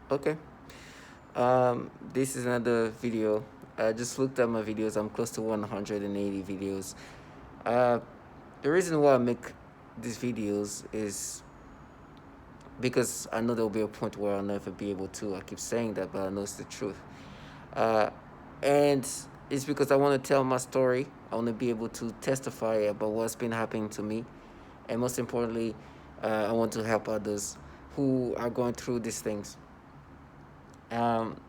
Okay. This is another video. I just looked at my videos. I'm close to 180 videos. Uh, the reason why I make these videos is because I know there'll be a point where I'll never be able to. I keep saying that, but I know it's the truth. Uh, and it's because I want to tell my story. I want to be able to testify about what's been happening to me. And most importantly, I want to help others who are going through these things. Um,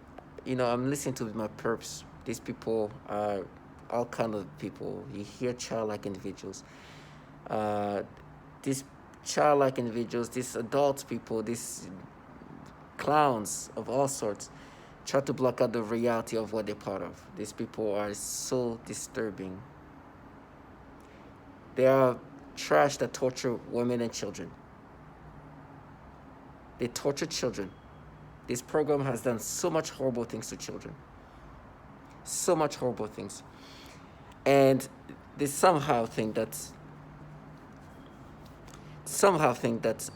I'm listening to my perps. These people are all kind of people. You hear childlike individuals. Uh, these childlike individuals, these adult people, these clowns of all sorts, try to block out the reality of what they're part of. These people are so disturbing. They are trash that torture women and children. They torture children. This program has done so much horrible things to children. So much horrible things. And they somehow think that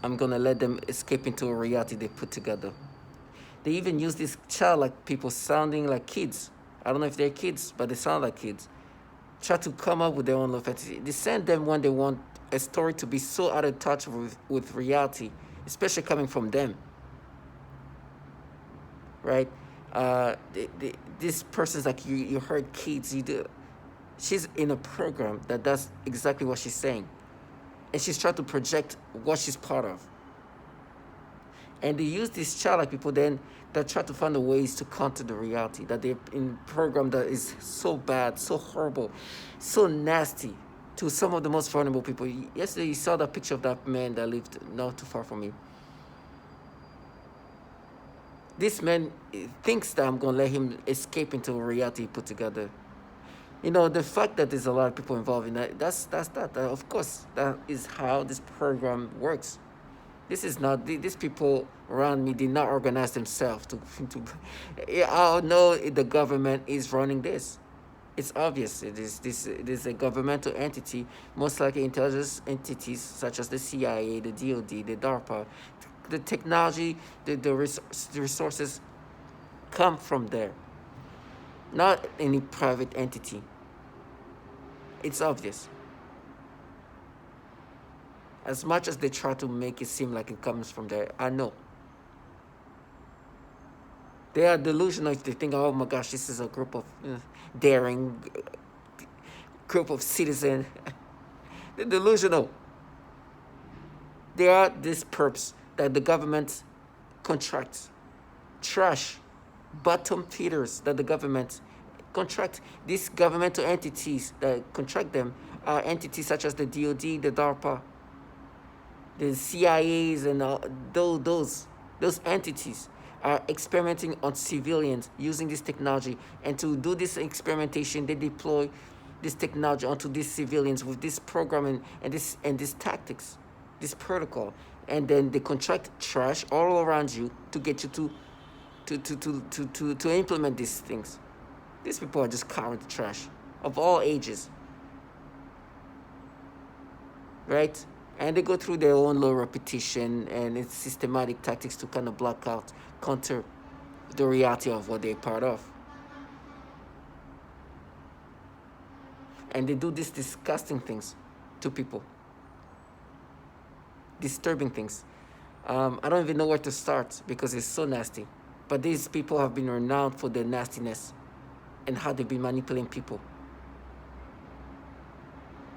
I'm gonna let them escape into a reality they put together. They even use this childlike people sounding like kids. I don't know if they're kids, but they sound like kids. Try to come up with their own love fantasy. They send them when they want a story to be so out of touch with reality, especially coming from them, right? This person's like you heard kids. She's in a program that does exactly what she's saying, and she's trying to project what she's part of. And they use these childlike people then that try to find the ways to counter the reality that they're in a program that is so bad, so horrible, so nasty to some of the most vulnerable people. Yesterday you saw that picture of that man that lived not too far from me. This man thinks that I'm gonna let him escape into a reality he put together. The fact that there's a lot of people involved in that. Of course, that is how this program works. This is not these people around me did not organize themselves to. I know the government is running this. It's obvious. It is a governmental entity, most likely intelligence entities such as the CIA, the DoD, the DARPA. The technology, the resources come from there, not any private entity. It's obvious. As much as they try to make it seem like it comes from there, I know. They are delusional if they think, oh my gosh, this is a group of daring group of citizens. They're delusional. They are these perps that the government contracts. Trash, bottom feeders that the government contract. These governmental entities that contract them are entities such as the DoD, the DARPA, the CIAs, and those entities are experimenting on civilians using this technology. And to do this experimentation, they deploy this technology onto these civilians with this programming and these tactics, this protocol, and then they contract trash all around you to get you to implement these things. These people are just current trash of all ages, right? And they go through their own low repetition and it's systematic tactics to kind of block out, counter the reality of what they're part of. And they do these disgusting things to people, disturbing things. I don't even know where to start because it's so nasty. But these people have been renowned for their nastiness and how they've been manipulating people.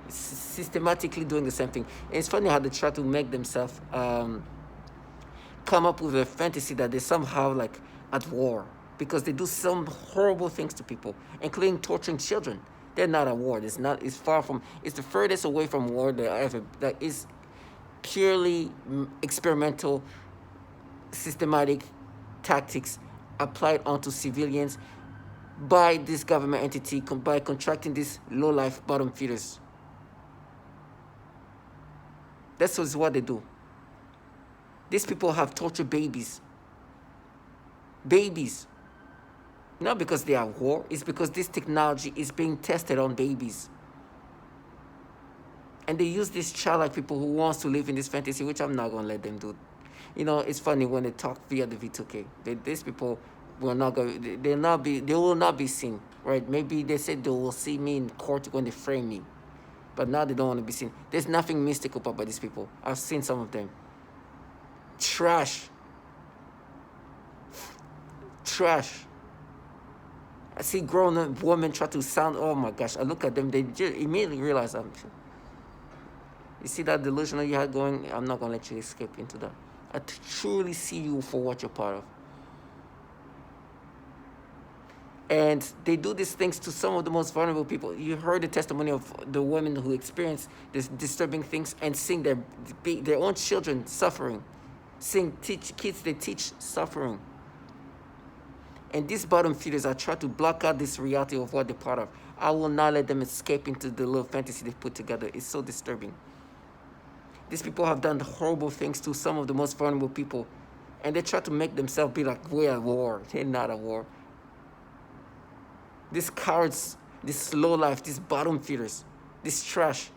Systematically doing the same thing. And it's funny how they try to make themselves come up with a fantasy that they're somehow like at war because they do some horrible things to people, including torturing children. They're not at war. It's far from, it's the furthest away from war that is purely experimental, systematic tactics applied onto civilians by this government entity by contracting these low-life bottom feeders. That's what they do. These people have tortured babies. Babies. Not because they are at war, it's because this technology is being tested on babies. And they use these childlike people who wants to live in this fantasy, which I'm not going to let them do. You know, it's funny when they talk via the V2K. These people will not go. They will not be seen, right? Maybe they said they will see me in court when they frame me, but now they don't want to be seen. There's nothing mystical about these people. I've seen some of them. Trash. Trash. I see grown-up women try to sound. Oh my gosh! I look at them. They just immediately realize I'm. You see that delusional you had going? I'm not gonna let you escape into that. I truly see you for what you're part of. And they do these things to some of the most vulnerable people. You heard the testimony of the women who experience these disturbing things and seeing their own children suffering, seeing kids they teach suffering. And these bottom feeders are trying to block out this reality of what they're part of. I will not let them escape into the little fantasy they put together. It's so disturbing. These people have done horrible things to some of the most vulnerable people. And they try to make themselves be like, we're at war. They're not at war. These cowards, this slow life, these bottom feeders, this trash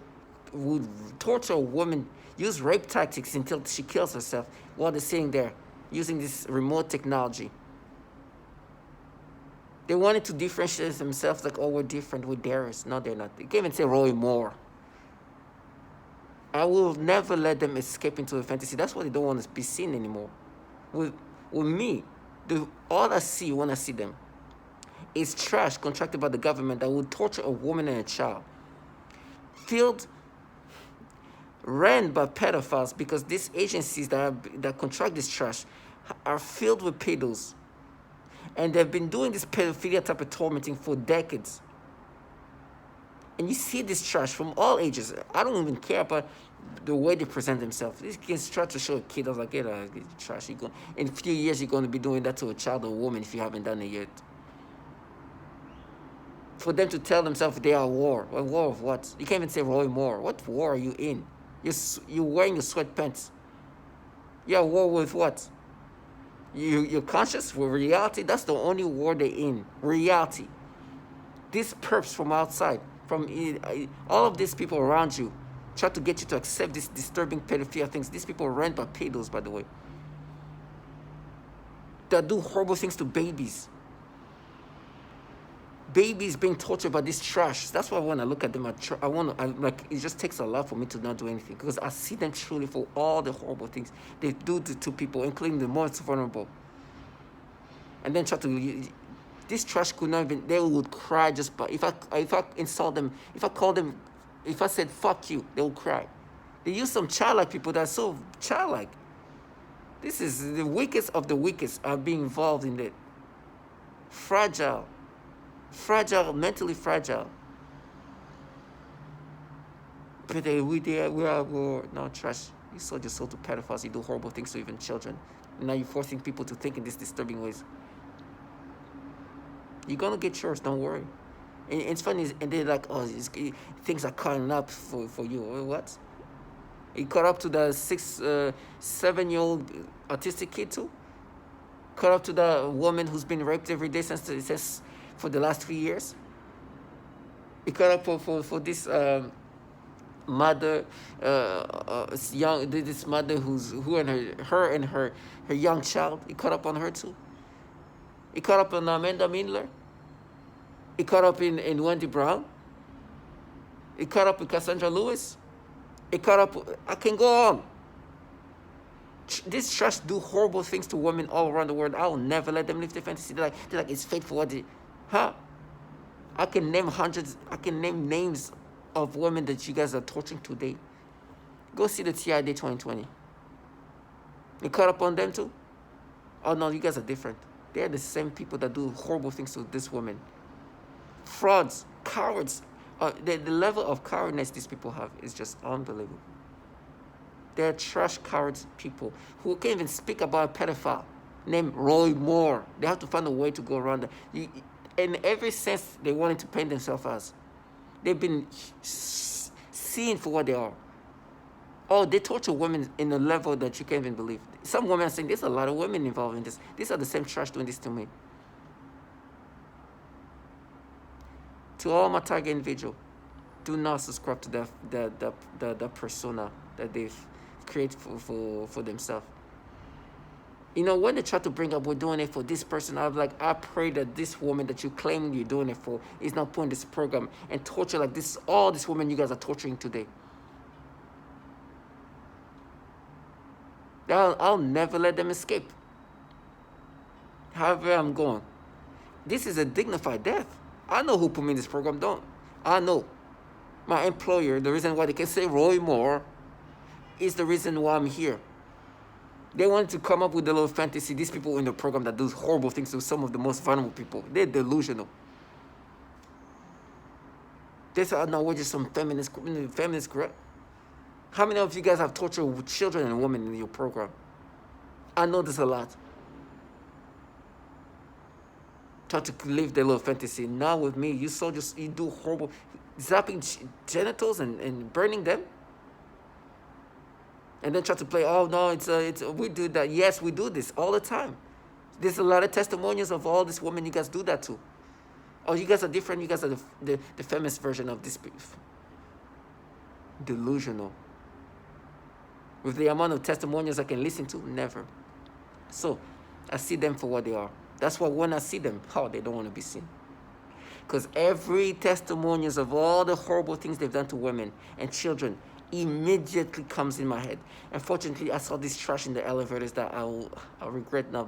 would torture a woman, use rape tactics until she kills herself while they're sitting there using this remote technology. They wanted to differentiate themselves like, oh, we're different, we're dares. No, they're not. They can't even say Roy Moore. I will never let them escape into a fantasy. That's why they don't want to be seen anymore. With me, all I see when I see them is trash contracted by the government that would torture a woman and a child. Ran by pedophiles, because these agencies that contract this trash are filled with pedos. And they've been doing this pedophilia type of tormenting for decades. And you see this trash from all ages. I don't even care about the way they present themselves. These kids try to show a kid, I was like, get trash. In a few years, you're going to be doing that to a child or a woman if you haven't done it yet. For them to tell themselves they are at war. A war of what? You can't even say Roy Moore. What war are you in? You're wearing your sweatpants. You're at war with what? You're conscious with reality? That's the only war they're in. Reality. These perps from outside, from all of these people around you, try to get you to accept these disturbing pedophilia things. These people are run by pedos, by the way. That do horrible things to babies. Babies being tortured by this trash. That's why when I look at them, it just takes a lot for me to not do anything, because I see them truly for all the horrible things they do to people, including the most vulnerable. And then try to, this trash could not even, they would cry just by, if I insult them, if I call them, if I said fuck you, they will cry. They use some childlike people that are so childlike. This is the weakest of the weakest are being involved in it. Fragile, mentally fragile. But we are no trash. You sold your soul to pedophiles. You do horrible things to even children. And now you're forcing people to think in these disturbing ways. You're gonna get yours. Don't worry. And it's funny, and they're like, oh, things are cutting up for you. What? It caught up to the 7-year-old autistic kid too. Caught up to the woman who's been raped every day since for the last 3 years. It caught up for this mother, this mother who and her young child. It caught up on her too. It caught up on Amanda Mindler. It caught up in Wendy Brown. It caught up with Cassandra Lewis. It caught up. I can go on. These trash do horrible things to women all around the world. I will never let them live their fantasy. They're like it's fate for what they, huh? I can name hundreds. I can name names of women that you guys are torturing today. Go see the TI Day 2020. You caught up on them too? Oh no, you guys are different. They're the same people that do horrible things to this woman. Frauds, cowards. The level of cowardness these people have is just unbelievable. They're trash cowards people who can't even speak about a pedophile named Roy Moore. They have to find a way to go around that. In every sense they wanted to paint themselves as. They've been seen for what they are. Oh, they torture women in a level that you can't even believe. Some women are saying, there's a lot of women involved in this. These are the same trash doing this to me. To all my target individual, do not subscribe to the persona that they've created for themselves. You know, when they try to bring up we're doing it for this person, I'm like, I pray that this woman that you claim you're doing it for is not putting this program and torture like this. All these women you guys are torturing today. I'll never let them escape. However I'm going. This is a dignified death. I know who put me in this program, don't. I know. My employer, the reason why they can say Roy Moore is the reason why I'm here. They wanted to come up with a little fantasy. These people in the program that do horrible things to some of the most vulnerable people, they're delusional. They said, no, we're just some feminist correct? How many of you guys have tortured children and women in your program? I know this a lot. Try to live their little fantasy. Now with me, you do horrible, zapping genitals and burning them. And then try to play, oh no, we do that. Yes, we do this all the time. There's a lot of testimonials of all these women you guys do that to. Oh, you guys are different. You guys are the feminist version of this beef. Delusional. With the amount of testimonials I can listen to, never. So, I see them for what they are. That's why when I see them, they don't want to be seen. Because every testimonials of all the horrible things they've done to women and children immediately comes in my head. Unfortunately, I saw this trash in the elevators that I'll regret now.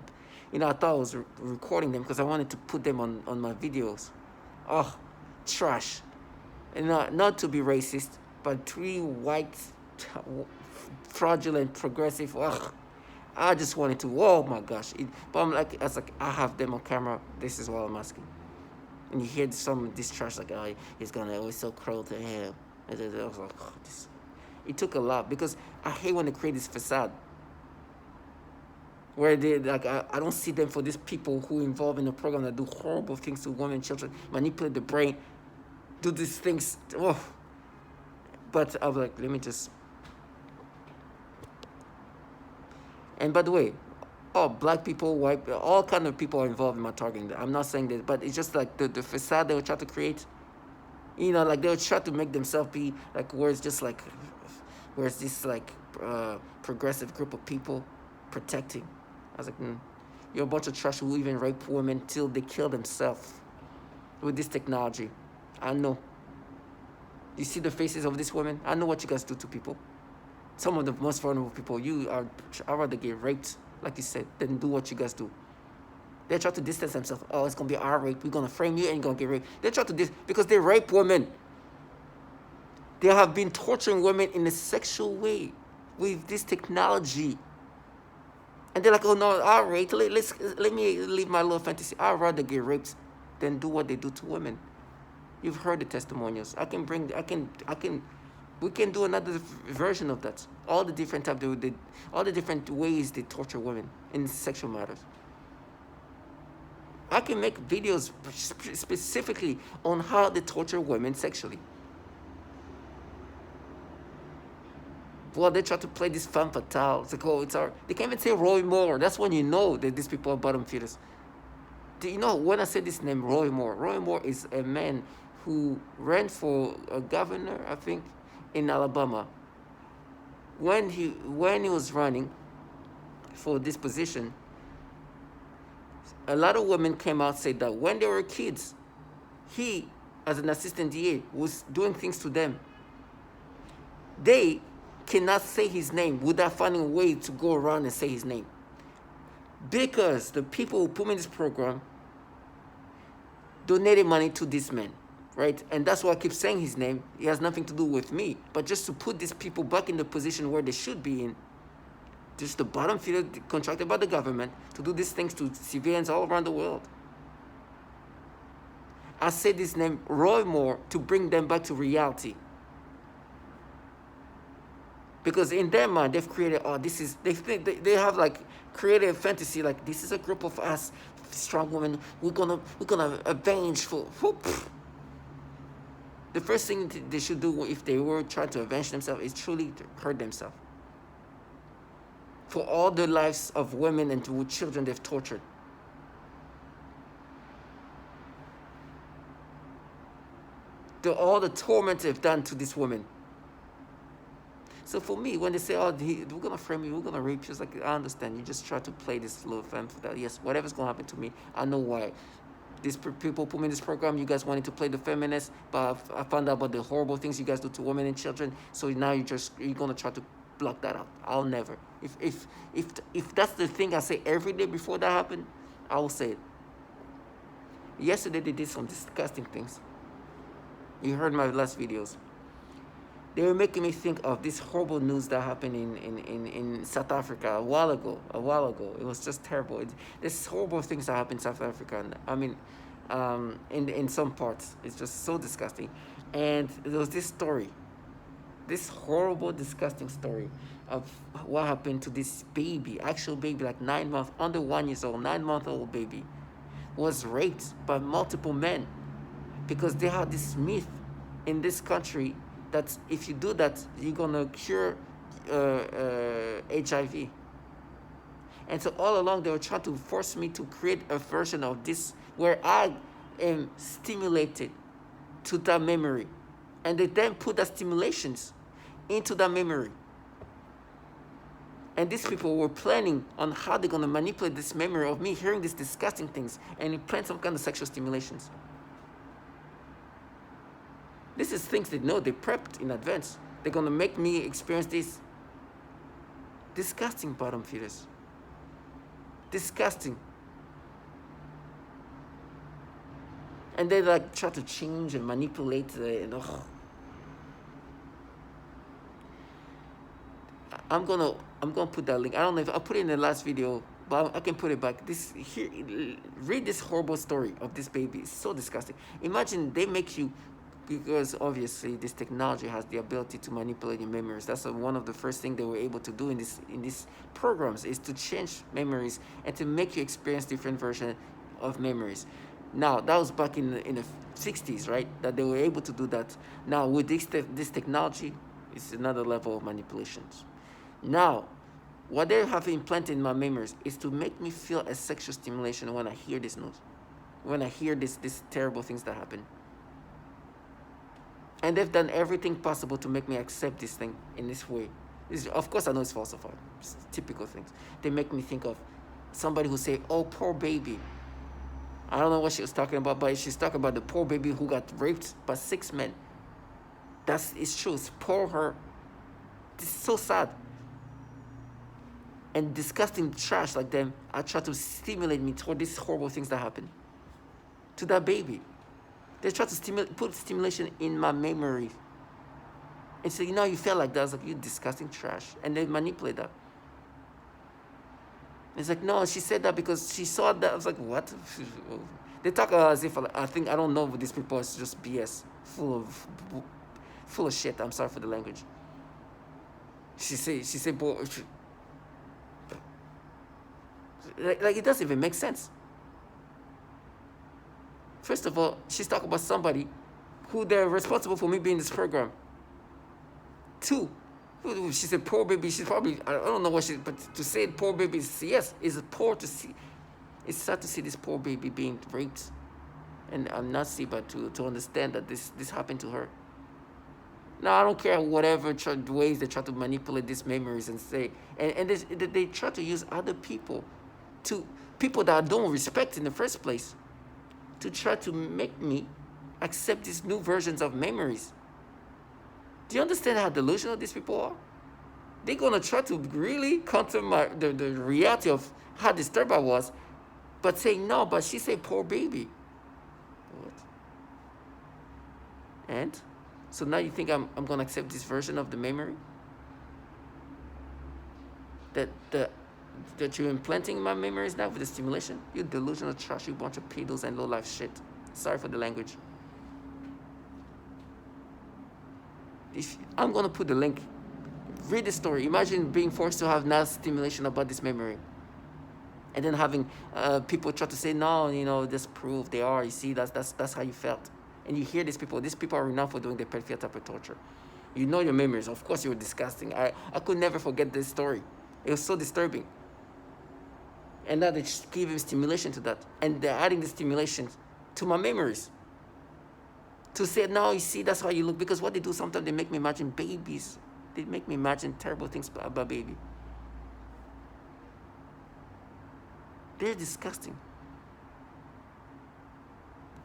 You know, I thought I was recording them because I wanted to put them on my videos. Oh, trash. And not to be racist, but 3 white, fraudulent, progressive, I just wanted to, oh my gosh. But I'm like, I have them on camera. This is what I'm asking. And you hear some of this trash like, he's always so cruel to him. I was like, it took a lot because I hate when they create this facade. Where they, like, I don't see them for these people who involved in the program that do horrible things to women and children, manipulate the brain, do these things. Oh. But I was like, let me just. And by the way, black people, white, all kind of people are involved in my targeting. I'm not saying that, but it's just like the facade they will try to create. You know, like they'll try to make themselves be like where it's this like progressive group of people protecting. I was like, you're a bunch of trash who even rape women till they kill themselves with this technology. I know. You see the faces of these women? I know what you guys do to people. Some of the most vulnerable people, I'd rather get raped, like you said, than do what you guys do. They try to distance themselves. Oh, it's going to be our rape. We're going to frame you and you're going to get raped. They try to because they rape women. They have been torturing women in a sexual way with this technology. And they're like, oh no, I'll rape. Let me live my little fantasy. I'd rather get raped than do what they do to women. You've heard the testimonials. We can do another version of that. All the different types, all the different ways they torture women in sexual matters. I can make videos specifically on how they torture women sexually. Well, they try to play this femme fatale. It's like, oh, it's our. They can't even say Roy Moore. That's when you know that these people are bottom feeders. Do you know when I say this name, Roy Moore? Roy Moore is a man who ran for a governor, I think, in Alabama. When he was running for this position, a lot of women came out and said that when they were kids, he, as an assistant DA, was doing things to them. They cannot say his name without finding a way to go around and say his name. Because the people who put me in this program donated money to this man, right? And that's why I keep saying his name. It has nothing to do with me, but just to put these people back in the position where they should be in. Just the bottom feeder contracted by the government to do these things to civilians all around the world. I said this name, Roy Moore, to bring them back to reality. Because in their mind, they've created, they have like created a fantasy, like this is a group of us, strong women, we're gonna avenge for. The first thing they should do if they were trying to avenge themselves is truly to hurt themselves. For all the lives of women and children they've tortured. All the torment they've done to these women. So for me, when they say, "Oh, we're gonna frame you, we're gonna rape you," it's like, I understand. You just try to play this little femme for that. Yes, whatever's gonna happen to me, I know why. These people put me in this program. You guys wanted to play the feminist, but I found out about the horrible things you guys do to women and children. So now you're gonna try to block that out. I'll never. If that's the thing I say every day before that happened, I will say it. Yesterday they did some disgusting things. You heard my last videos. They were making me think of this horrible news that happened in South Africa a while ago. It was just terrible. There's horrible things that happen in South Africa. And, I mean, in some parts, it's just so disgusting. And there was this story, this horrible, disgusting story of what happened to this baby, actual baby, like 9 months, under 1 year old, 9-month-old baby, was raped by multiple men because they had this myth in this country that if you do that, you're gonna cure HIV. And so all along they were trying to force me to create a version of this where I am stimulated to that memory. And they then put the stimulations into that memory. And these people were planning on how they're gonna manipulate this memory of me hearing these disgusting things and plan some kind of sexual stimulations. This is things they know, they prepped in advance. They're gonna make me experience this disgusting bottom feeders. Disgusting. And they like try to change and manipulate I'm gonna put that link. I don't know if I'll put it in the last video, but I can put it back. Read this horrible story of this baby. It's so disgusting. Imagine they make you, because obviously this technology has the ability to manipulate your memories. That's one of the first things they were able to do in these programs, is to change memories and to make you experience different versions of memories. Now that was back in the 60s, right? That they were able to do that. Now with this technology, it's another level of manipulations. Now, what they have implanted in my memories is to make me feel a sexual stimulation when I hear this news, when I hear these terrible things that happen. And they've done everything possible to make me accept this thing in this way. Of course, I know it's falsified. It's typical things. They make me think of somebody who say, "Oh, poor baby." I don't know what she was talking about, but she's talking about the poor baby who got raped by 6 men. It's true. It's poor her. This is so sad. And disgusting trash like them are trying to stimulate me toward these horrible things that happen to that baby. They try to put stimulation in my memory. And say, you felt like that. I was like, you disgusting trash. And they manipulate that. It's like, no, she said that because she saw that. I was like, what? They talk as if, I don't know, but these people is just BS. Full of shit. I'm sorry for the language. She said, boy, like it doesn't even make sense. First of all, she's talking about somebody who they're responsible for me being in this program. 2, she said poor baby. She's probably, I don't know what but to say poor baby is, yes, is poor to see. It's sad to see this poor baby being raped. And I'm not see, but to understand that this happened to her. Now, I don't care whatever ways they try to manipulate these memories and say, and they try to use other people that I don't respect in the first place, to try to make me accept these new versions of memories. Do you understand how delusional these people are? They're going to try to really counter the reality of how disturbed I was, but saying, no, but she said poor baby. What? And? So now you think I'm going to accept this version of the memory? That you're implanting in my memories now with the stimulation? You delusional trash, you bunch of pedos and low-life shit. Sorry for the language. I'm going to put the link. Read the story. Imagine being forced to have now stimulation about this memory. And then having people try to say, no, this proof they are. You see, that's how you felt. And you hear these people are renowned for doing the pedophile type of torture. You know your memories. Of course, you were disgusting. I could never forget this story. It was so disturbing. And now they just give him stimulation to that. And they're adding the stimulation to my memories. To say, no, you see, that's how you look. Because what they do, sometimes they make me imagine babies They make me imagine terrible things about baby. They're disgusting.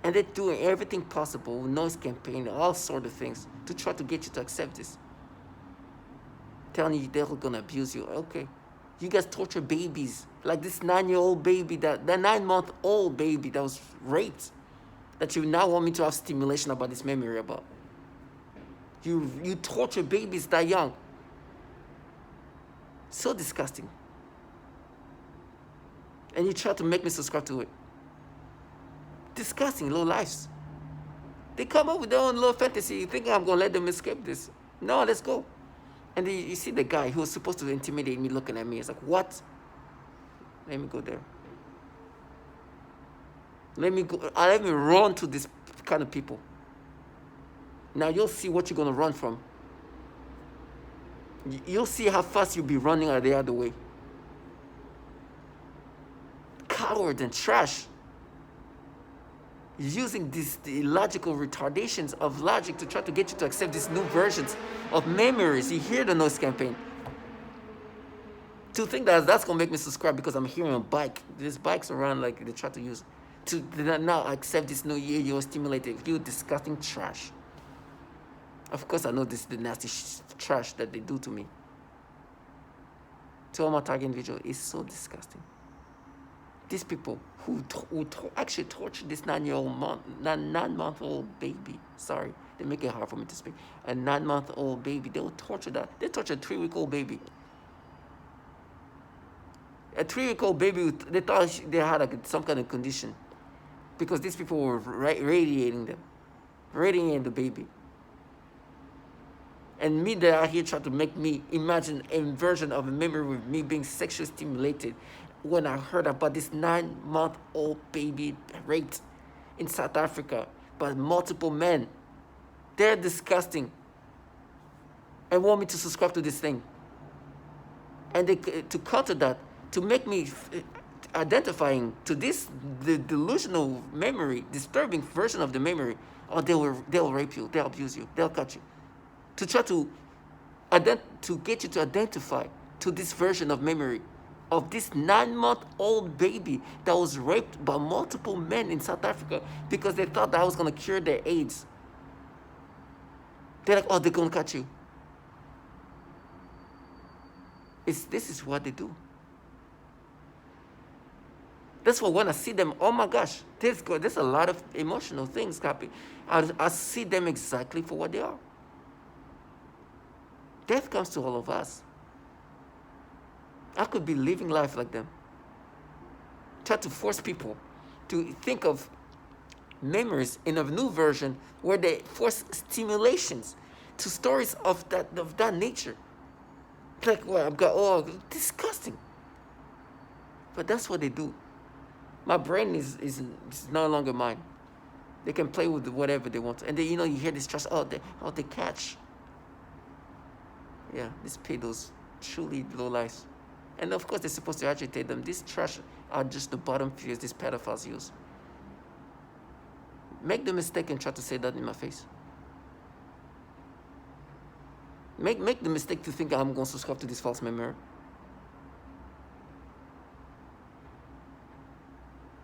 And they're doing everything possible, noise campaign, all sort of things, to try to get you to accept this. Telling you they're gonna abuse you. Okay. You guys torture babies. Like this 9-year-old baby, that 9-month-old baby that was raped, that you now want me to have stimulation about this memory about. You torture babies that young. So disgusting. And you try to make me subscribe to it. Disgusting low lives. They come up with their own little fantasy. You think I'm going to let them escape this? No, let's go. And then you see the guy who was supposed to intimidate me looking at me. It's like, what? Let me go there. Let me run to this kind of people. Now you'll see what you're going to run from. You'll see how fast you'll be running the other way. Coward and trash. Using these illogical retardations of logic to try to get you to accept these new versions of memories. You hear the noise campaign. To think that that's going to make me subscribe because I'm hearing a bike. There's bikes around like they try to use. To now accept this new year, you're stimulated. You disgusting trash. Of course, I know this is the nasty trash that they do to me. To all my target individual, is so disgusting. These people who actually tortured this 9-month-old baby. Sorry, they make it hard for me to speak. A 9-month-old baby, they will torture that. They tortured a 3-week-old baby. A 3-week-old baby, they thought they had like some kind of condition because these people were radiating the baby. And me, they are here trying to make me imagine a version of a memory with me being sexually stimulated when I heard about this 9-month-old baby raped in South Africa by multiple men. They're disgusting. And want me to subscribe to this thing. And to counter that, to make me identifying to this the delusional memory, disturbing version of the memory, or they'll rape you, they'll abuse you, they'll cut you. To try to get you to identify to this version of memory of this 9-month-old baby that was raped by multiple men in South Africa because they thought that I was going to cure their AIDS. They're like, oh, they're going to cut you. This is what they do. That's why when I see them, oh my gosh, there's a lot of emotional things happening. I see them exactly for what they are. Death comes to all of us. I could be living life like them. Try to force people to think of memories in a new version where they force stimulations to stories of that nature. Like, well, I've got, oh, disgusting. But that's what they do. My brain is no longer mine. They can play with whatever they want. And then, you hear this trash, they catch. Yeah, these pedos, truly low lives. And of course, they're supposed to agitate them. These trash are just the bottom fears these pedophiles use. Make the mistake and try to say that in my face. Make the mistake to think I'm going to subscribe to this false memory.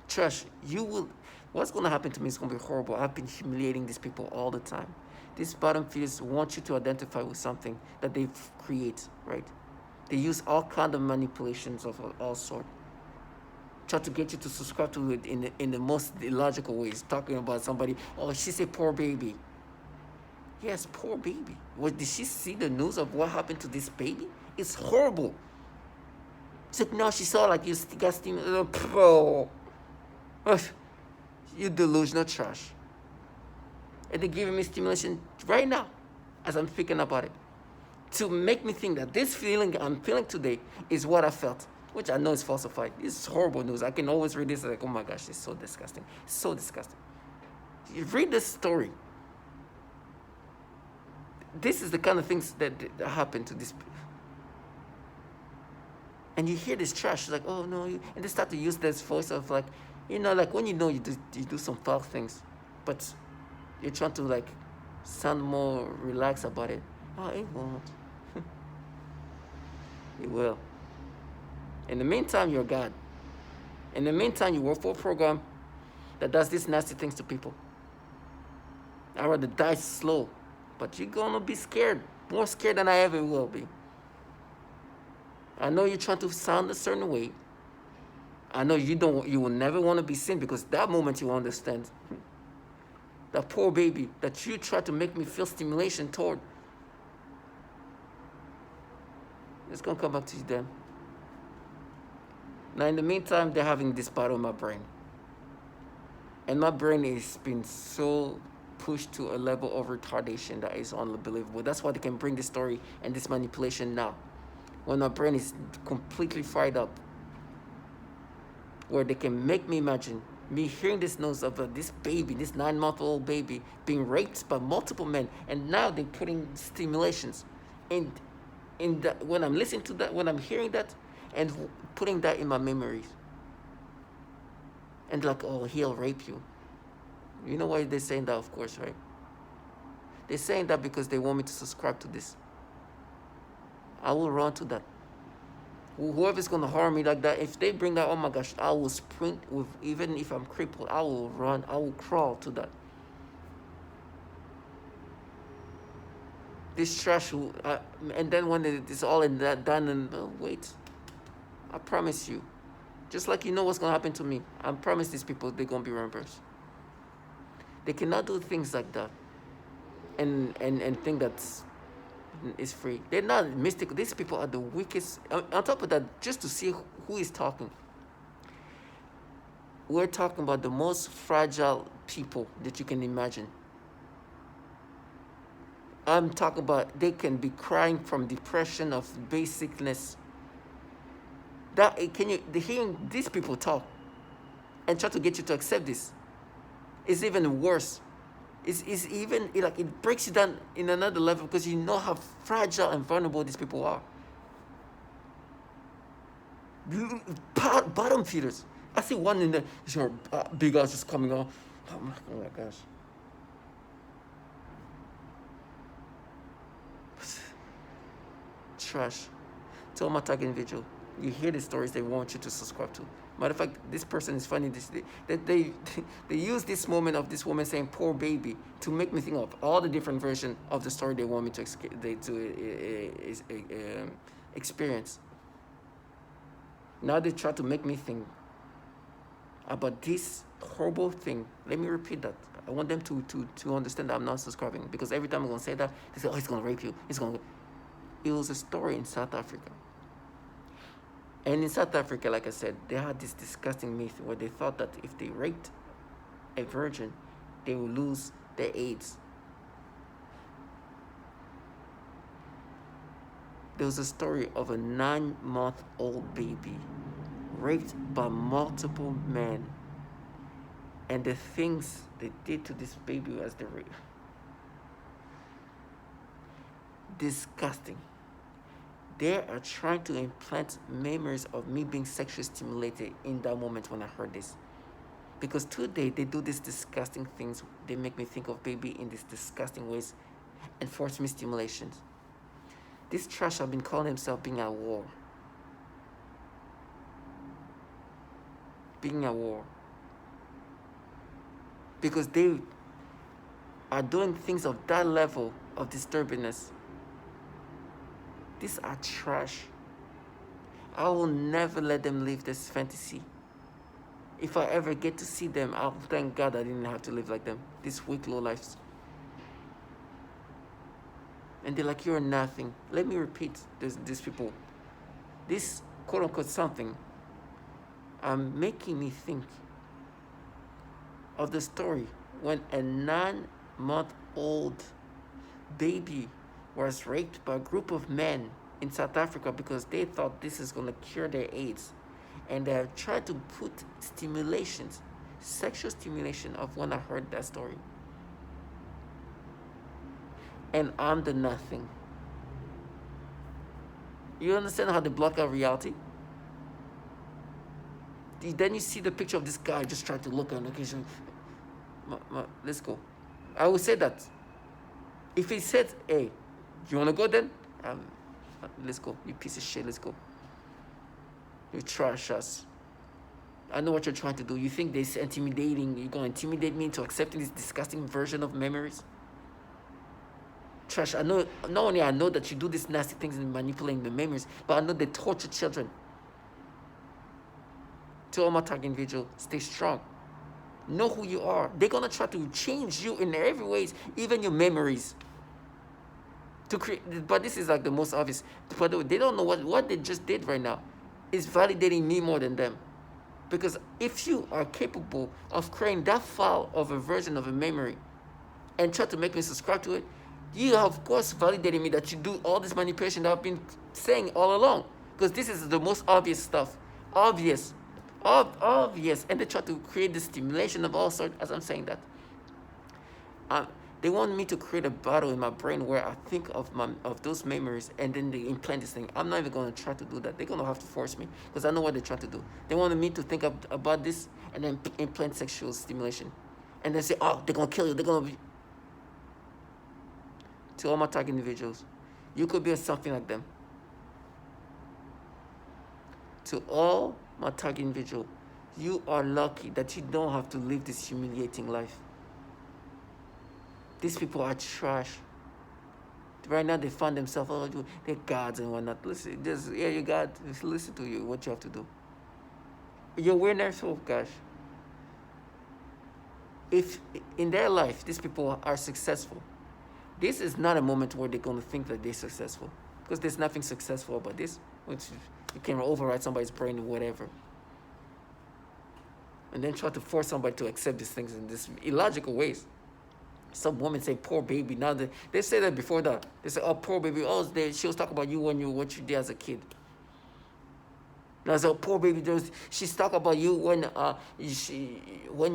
Trash, what's going to happen to me is going to be horrible. I've been humiliating these people all the time. These bottom feeders want you to identify with something that they create, right? They use all kinds of manipulations of all sorts. Try to get you to subscribe to it in the most illogical ways. Talking about somebody, oh, she's a poor baby. Yes, poor baby. Did she see the news of what happened to this baby? It's horrible. It's like, no, she saw like you got steam. You delusional trash. And they're giving me stimulation right now as I'm speaking about it to make me think that this feeling I'm feeling today is what I felt, which I know is falsified. It's horrible news. I can always read this like, oh my gosh, it's so disgusting. It's so disgusting. You read this story. This is the kind of things that happen to this. And you hear this trash, like, oh no, and they start to use this voice of like, like when you do some foul things, but you're trying to like sound more relaxed about it. Oh, it won't. It will. In the meantime, you're God. In the meantime, you work for a program that does these nasty things to people. I'd rather die slow. But you're gonna be scared. More scared than I ever will be. I know you're trying to sound a certain way. I know you will never want to be seen, because that moment you will understand. That poor baby that you try to make me feel stimulation toward. It's gonna come back to you then. Now in the meantime, they're having this battle in my brain. And my brain is been so pushed to a level of retardation that is unbelievable. That's why they can bring this story and this manipulation now, when my brain is completely fried up, where they can make me imagine me hearing this news of this baby, this 9-month-old baby, being raped by multiple men, and now they're putting stimulations in that, when I'm listening to that, when I'm hearing that, and putting that in my memories. And like, oh, he'll rape you. You know why they're saying that, of course, right? They're saying that because they want me to subscribe to this. I will run to that. Whoever's going to harm me like that, if they bring that, oh my gosh, I will sprint with, even if I'm crippled, I will run, I will crawl to that. This trash will, and then when it's all in that done, and wait, I promise you, just like you know what's going to happen to me, I promise these people they're going to be reimbursed. They cannot do things like that and think that's is free. They're not mystical. These people are the weakest. On top of that, just to see who is talking, we're talking about the most fragile people that you can imagine. I'm talking about they can be crying from depression of basicness. That can you hearing these people talk and try to get you to accept this is even worse. It's even like it breaks you down in another level, because you know how fragile and vulnerable these people are. Bottom feeders. I see one in there. Your big ass just coming on. Oh my gosh. Trash. Tell my target individual. You hear the stories they want you to subscribe to. Matter of fact, this person is funny. They use this moment of this woman saying "poor baby" to make me think of all the different versions of the story they want me to experience. Now they try to make me think about this horrible thing. Let me repeat that. I want them to understand that I'm not subscribing, because every time I'm gonna say that, they say, "Oh, he's gonna rape you. He's gonna." It was a story in South Africa. And in South Africa, like I said, they had this disgusting myth where they thought that if they raped a virgin, they would lose their AIDS. There was a story of a 9-month-old baby raped by multiple men. And the things they did to this baby as the rape. Disgusting. They are trying to implant memories of me being sexually stimulated in that moment when I heard this. Because today they do these disgusting things. They make me think of baby in these disgusting ways and force me stimulations. This trash have been calling themselves being at war. Being at war. Because they are doing things of that level of disturbingness. These are trash. I will never let them live this fantasy. If I ever get to see them, I'll thank God I didn't have to live like them. These weak low lives. And they're like, you're nothing. Let me repeat these people. This quote unquote something are making me think of the story when a 9-month-old baby was raped by a group of men in South Africa because they thought this is going to cure their AIDS. And they have tried to put stimulations, sexual stimulation of when I heard that story. And I'm the nothing. You understand how they block out reality? Then you see the picture of this guy just trying to look on occasion. Let's go. I would say that. If he said, hey, you want to go then? Let's go. You piece of shit. Let's go. You trash us. I know what you're trying to do. You think this intimidating? You're gonna intimidate me into accepting this disgusting version of memories? Trash. I know. Not only I know that you do these nasty things and manipulating the memories, but I know they torture children. To all my target individual, stay strong. Know who you are. They're gonna try to change you in every ways, even your memories. To create, but this is like the most obvious. But they don't know what they just did right now is validating me more than them. Because if you are capable of creating that file of a version of a memory and try to make me subscribe to it, you are of course validating me that you do all this manipulation that I've been saying all along. Because this is the most obvious stuff. Obvious. Obvious. And they try to create the stimulation of all sorts as I'm saying that. They want me to create a battle in my brain where I think of those memories and then they implant this thing. I'm not even going to try to do that. They're going to have to force me because I know what they're trying to do. They wanted me to think about this and then implant sexual stimulation. And then say, oh, they're going to kill you. They're going to be... To all my target individuals, you could be something like them. To all my target individual, you are lucky that you don't have to live this humiliating life. These people are trash. Right now, they find themselves, oh, they're gods and whatnot. Listen, you're God. Just listen to you, what you have to do. You're winner, so gosh. If in their life, these people are successful, this is not a moment where they're going to think that they're successful. Because there's nothing successful about this. Which you can override somebody's brain or whatever. And then try to force somebody to accept these things in these illogical ways. Some women say, poor baby. Now they say that before that. They say, oh, poor baby. Oh, she was talking about you what you did as a kid. Now, so poor baby, she's talking about you when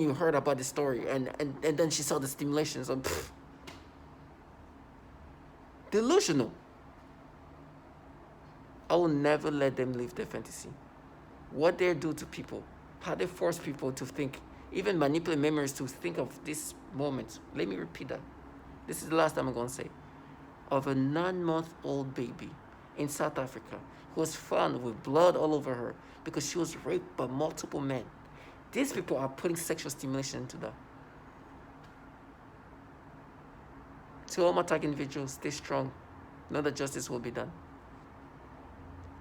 you heard about the story. And then she saw the stimulations. And, delusional. I will never let them live their fantasy. What they do to people, how they force people to think, even manipulate memories to think of this moment. Let me repeat that. This is the last time I'm going to say. Of a 9-month-old baby in South Africa who was found with blood all over her because she was raped by multiple men. These people are putting sexual stimulation into that. To all my target individuals, stay strong. Know that justice will be done.